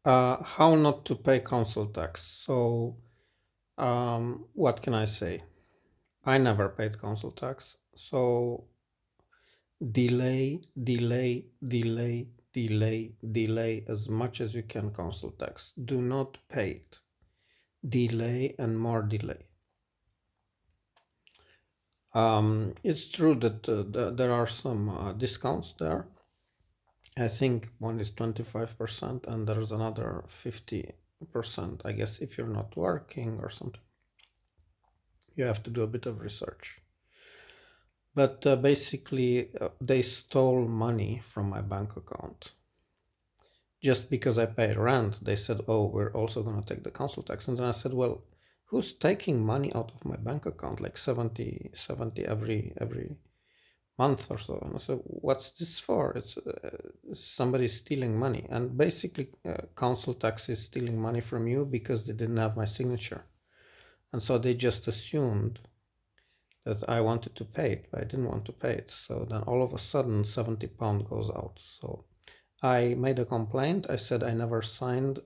How not to pay council tax. So, what can I say? I never paid council tax. So, delay, delay, delay, delay, delay as much as you can council tax. Do not pay it. Delay and more delay. It's true that there are some discounts there. I think one is 25% and there's another 50%. I guess if you're not working or something, you have to do a bit of research. But basically, they stole money from my bank account. Just because I pay rent, they said, oh, we're also going to take the council tax. And then I said, well, who's taking money out of my bank account, like 70 every month or so? And I said, what's this for? It's somebody stealing money. And basically, council tax is stealing money from you because they didn't have my signature. And so they just assumed that I wanted to pay it, but I didn't want to pay it. So then all of a sudden, £70 goes out. So I made a complaint. I said I never signed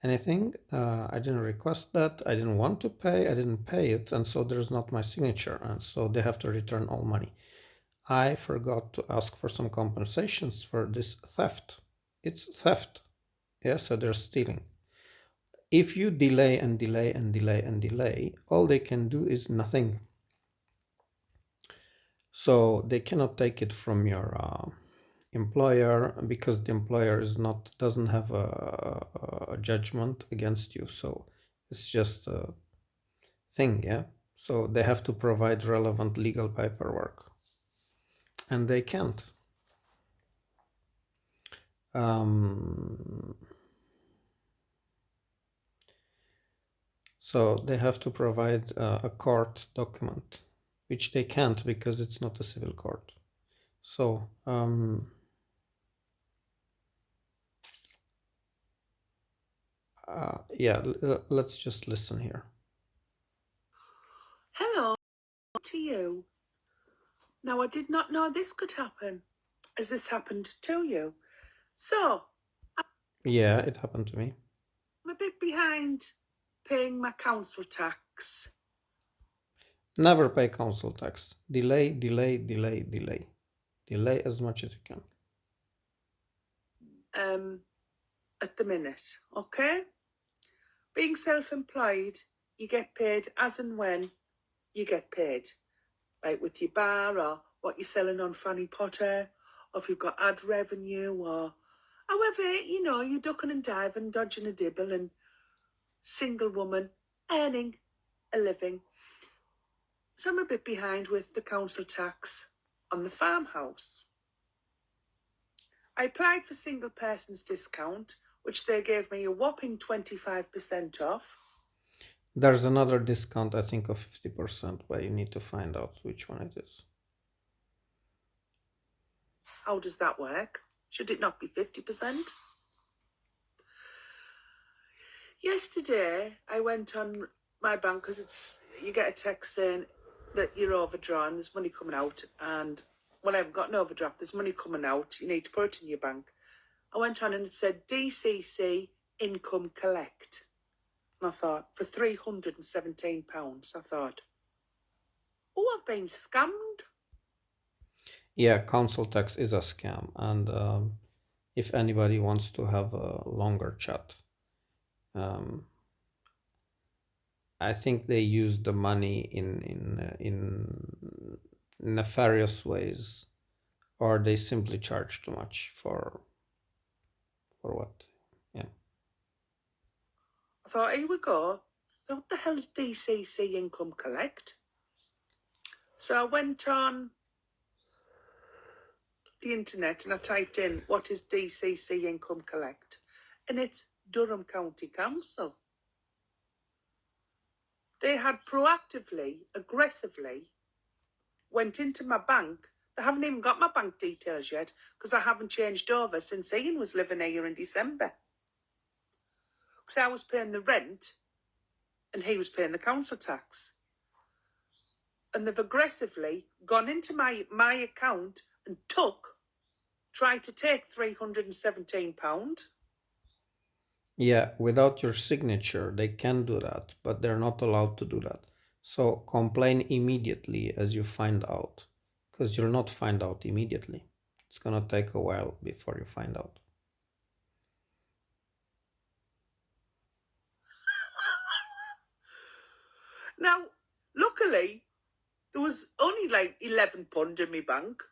anything. I didn't request that. I didn't want to pay. I didn't pay it. And so there's not my signature. And so they have to return all money. I forgot to ask for some compensations for this theft. It's theft. Yeah, so they're stealing. If you delay and delay and delay and delay, all they can do is nothing. So they cannot take it from your employer because the employer doesn't have a judgment against you. So it's just a thing, yeah. So they have to provide relevant legal paperwork, and they can't. So they have to provide a court document, which they can't because it's not a civil court. So yeah, let's just listen here. Hello to you. Now, I did not know this could happen. Has this happened to you? So, Yeah, it happened to me. I'm a bit behind paying my council tax. Never pay council tax. Delay, delay, delay, delay. Delay as much as you can. At the minute, okay? Being self-employed, you get paid as and when you get paid. Like with your bar or what you're selling on Fanny Potter, or if you've got ad revenue, or however, you're ducking and diving, dodging a dibble, and single woman earning a living. So I'm a bit behind with the council tax on the farmhouse. I applied for single persons discount, which they gave me a whopping 25% off. There's another discount, I think, of 50%, but you need to find out which one it is. How does that work? Should it not be 50%? Yesterday, I went on my bank because you get a text saying that you're overdrawn, there's money coming out, and well, I haven't got an overdraft, there's money coming out, you need to put it in your bank. I went on and it said DCC Income Collect. And I thought, for £317, I thought, oh, I've been scammed. Yeah, council tax is a scam. And if anybody wants to have a longer chat, I think they use the money in nefarious ways, or they simply charge too much for what? Yeah. I thought, here we go. What the hell's DCC Income Collect? So I went on the internet and I typed in, what is DCC Income Collect? And it's Durham County Council. They had proactively, aggressively went into my bank. They haven't even got my bank details yet because I haven't changed over since Ian was living here in December. Because I was paying the rent and he was paying the council tax. And they've aggressively gone into my account and tried to take £317. Yeah, without your signature, they can do that, but they're not allowed to do that. So complain immediately as you find out, because you'll not find out immediately. It's gonna take a while before you find out. Now, luckily, there was only like £11 in my bank.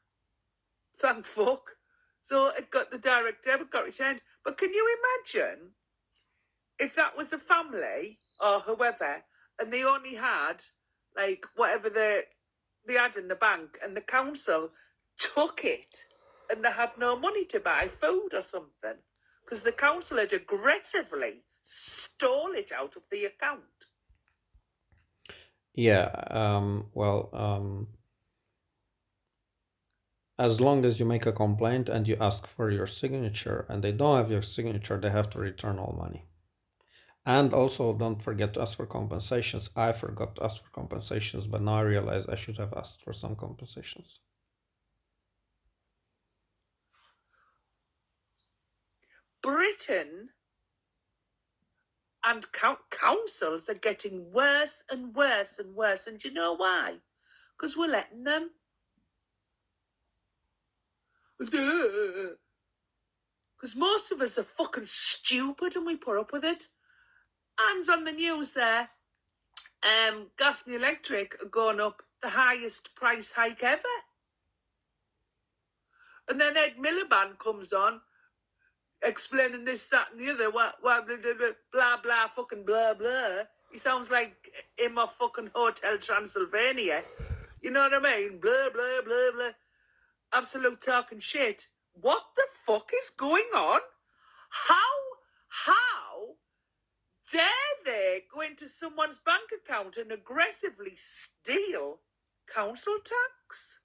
Thank fuck. So it got the direct debit got returned. But can you imagine if that was a family or whoever, and they only had like whatever they had in the bank, and the council took it, and they had no money to buy food or something because the council had aggressively stole it out of the account. Yeah, as long as you make a complaint and you ask for your signature and they don't have your signature, they have to return all money. And also, don't forget to ask for compensations. I forgot to ask for compensations, but now I realize I should have asked for some compensations. Britain and councils are getting worse and worse and worse. And do you know why? Because we're letting them. Because most of us are fucking stupid and we put up with it. And on the news there, gas and electric are going up the highest price hike ever. And then Ed Miliband comes on explaining this, that, and the other. What, blah, blah, blah, fucking blah, blah. He sounds like him off fucking Hotel Transylvania. You know what I mean? Blah, blah, blah, blah. Absolute talking shit. What the fuck is going on? How dare they go into someone's bank account and aggressively steal council tax?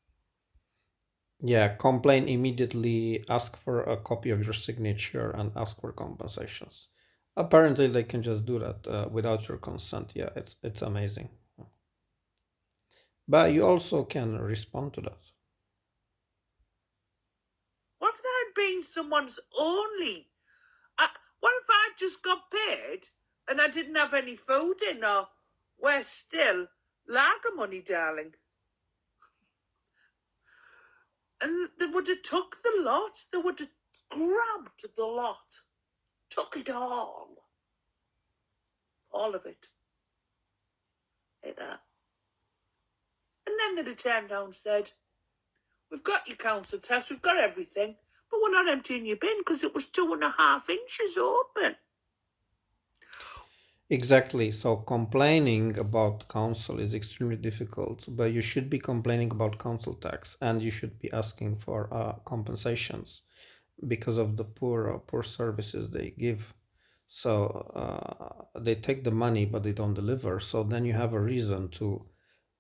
Yeah, complain immediately, ask for a copy of your signature, and ask for compensations. Apparently, they can just do that without your consent. Yeah, it's amazing. But you also can respond to that. What if there had been someone's only? What if I just got paid and I didn't have any food in, or we're still lager money, darling? And they would have took the lot. They would have grabbed the lot, took it all of it, like that. And then they'd have turned around and said, "We've got your council tax, we've got everything, but we're not emptying your bin because it was 2.5 inches open." Exactly. So complaining about council is extremely difficult, but you should be complaining about council tax and you should be asking for compensations because of the poor services they give. So they take the money, but they don't deliver. So then you have a reason to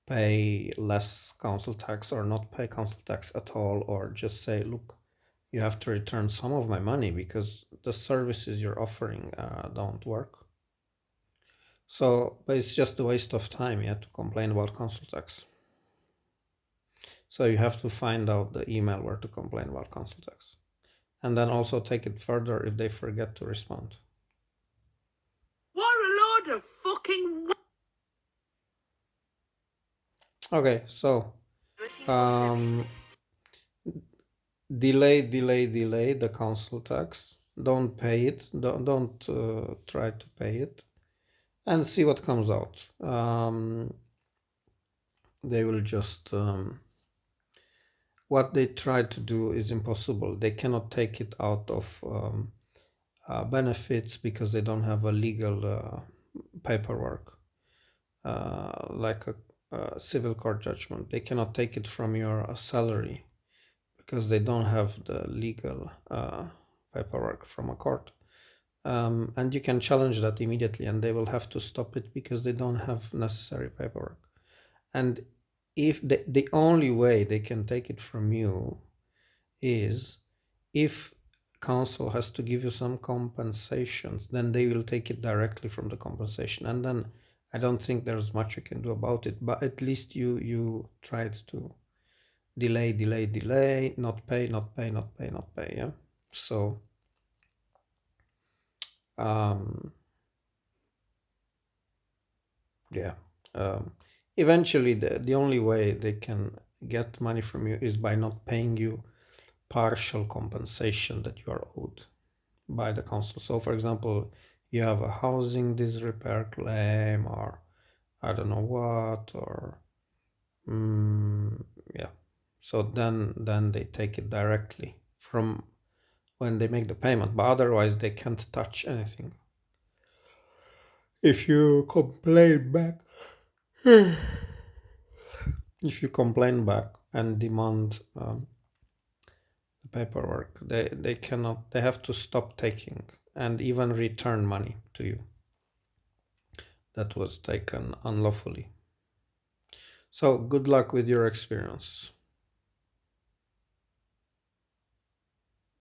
pay less council tax or not pay council tax at all, or just say, look, you have to return some of my money because the services you're offering don't work. So, but it's just a waste of time, yeah, to complain about council tax. So you have to find out the email where to complain about council tax. And then also take it further if they forget to respond. What a load of fucking... Okay, so delay the council tax. Don't pay it. Don't try to pay it, and see what comes out. They will just what they try to do is impossible. They cannot take it out of benefits because they don't have a legal paperwork like a civil court judgment. They cannot take it from your salary because they don't have the legal paperwork from a court. And you can challenge that immediately and they will have to stop it because they don't have necessary paperwork. And if the only way they can take it from you is if council has to give you some compensations, then they will take it directly from the compensation. And then I don't think there's much you can do about it, but at least you tried to delay, not pay, yeah. So Um, yeah. Eventually, the only way they can get money from you is by not paying you partial compensation that you are owed by the council. So, for example, you have a housing disrepair claim, or I don't know what, or yeah. So then they take it directly from when they make the payment, but otherwise they can't touch anything. If you complain back, if you complain back and demand the paperwork, they cannot. They have to stop taking and even return money to you that was taken unlawfully. So good luck with your experience.